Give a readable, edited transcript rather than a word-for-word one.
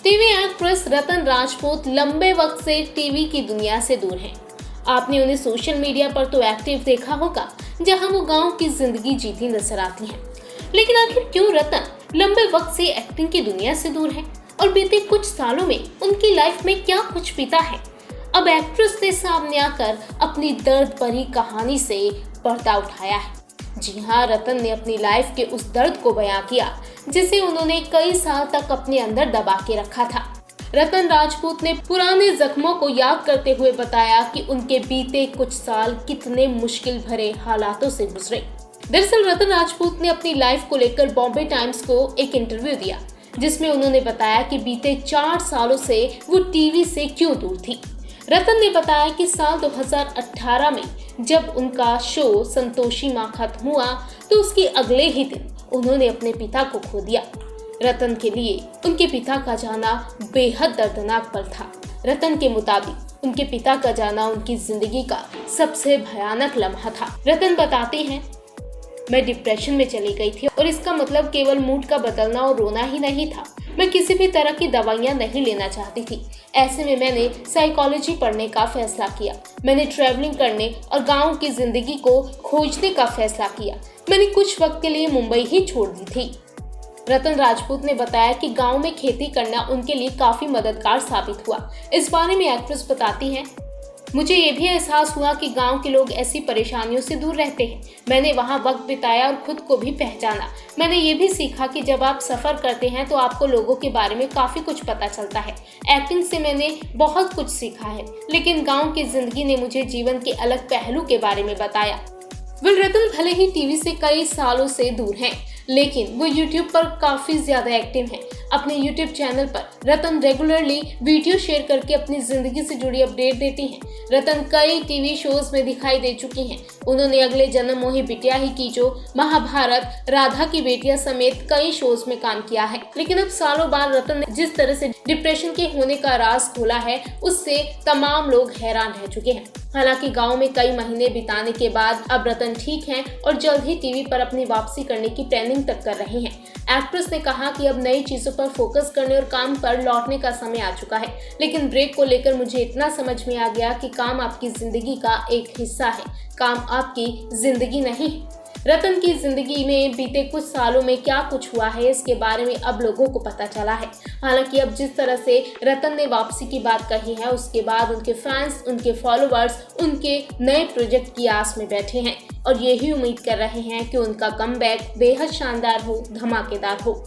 TV actress रतन राजपूत लंबे वक्त से टीवी की दुनिया से दूर हैं। आपने उन्हें सोशल मीडिया पर तो एक्टिव देखा होगा, जहां वो गांव की जिंदगी जीती नजर आती हैं। लेकिन आखिर क्यों रतन लंबे वक्त से एक्टिंग की दुनिया से दूर हैं और बीते कुछ सालों में उनकी लाइफ में क्या कुछ बीता है? अब एक्ट्रेस ने सामने आकर अपनी दर्द भरी कहानी से पर्दा उठाया है। जी हाँ, रतन ने अपनी लाइफ के उस दर्द को बयां किया जिसे उन्होंने कई साल तक अपने अंदर दबा के रखा था। रतन राजपूत ने पुराने जख्मों को याद करते हुए बताया कि उनके बीते कुछ साल कितने मुश्किल भरे हालातों से गुजरे। दरअसल रतन राजपूत ने अपनी लाइफ को लेकर बॉम्बे टाइम्स को एक इंटरव्यू दिया, जिसमें उन्होंने बताया कि बीते 4 सालों से वो टीवी से क्यों दूर थी। रतन ने बताया कि साल 2018 में जब उनका शो संतोषी माँ खत्म हुआ तो उसके अगले ही दिन उन्होंने अपने पिता को खो दिया। रतन के लिए उनके पिता का जाना बेहद दर्दनाक पल था। रतन के मुताबिक उनके पिता का जाना उनकी जिंदगी का सबसे भयानक लम्हा था। रतन बताते हैं, मैं डिप्रेशन में चली गई थी और इसका मतलब केवल मूड का बदलना और रोना ही नहीं था। मैं किसी भी तरह की दवाइयां नहीं लेना चाहती थी। ऐसे में मैंने साइकोलॉजी पढ़ने का फैसला किया। मैंने ट्रैवलिंग करने और गांव की जिंदगी को खोजने का फैसला किया। मैंने कुछ वक्त के लिए मुंबई ही छोड़ दी थी। रतन राजपूत ने बताया कि गांव में खेती करना उनके लिए काफी मददगार साबित हुआ। इस बारे में एक्ट्रेस बताती हैं, मुझे ये भी एहसास हुआ कि गांव के लोग ऐसी परेशानियों से दूर रहते हैं। मैंने वहां वक्त बिताया और खुद को भी पहचाना। मैंने ये भी सीखा कि जब आप सफर करते हैं तो आपको लोगों के बारे में काफी कुछ पता चलता है। एक्टिंग से मैंने बहुत कुछ सीखा है, लेकिन गांव की जिंदगी ने मुझे जीवन के अलग पहलू के बारे में बताया। रतन भले ही टीवी से कई सालों से दूर हैं, लेकिन वो YouTube पर काफी ज्यादा एक्टिव हैं। अपने YouTube चैनल पर रतन रेगुलरली वीडियो शेयर करके अपनी जिंदगी से जुड़ी अपडेट देती हैं। रतन कई टीवी शोज में दिखाई दे चुकी हैं। उन्होंने अगले जन्म मोहि बिटिया ही की जो, महाभारत, राधा की बेटियां समेत कई शोज में काम किया है। लेकिन अब सालों बाद रतन ने जिस तरह से डिप्रेशन के होने का राज खोला है, उससे तमाम लोग हैरान रह चुके हैं। हालांकि गाँव में कई महीने बिताने के बाद अब रतन ठीक हैं और जल्द ही टीवी पर अपनी वापसी करने की प्लानिंग तक कर रहे हैं। एक्ट्रेस ने कहा कि अब नई चीजों पर फोकस करने और काम पर लौटने का समय आ चुका है, लेकिन ब्रेक को लेकर मुझे इतना समझ में आ गया कि काम आपकी जिंदगी का एक हिस्सा है, काम आपकी जिंदगी नहीं। रतन की जिंदगी में बीते कुछ सालों में क्या कुछ हुआ है, इसके बारे में अब लोगों को पता चला है। हालांकि अब जिस तरह से रतन ने वापसी की बात कही है, उसके बाद उनके फैंस, उनके फॉलोअर्स उनके नए प्रोजेक्ट की आस में बैठे हैं और यही उम्मीद कर रहे हैं कि उनका कमबैक बेहद शानदार हो, धमाकेदार हो।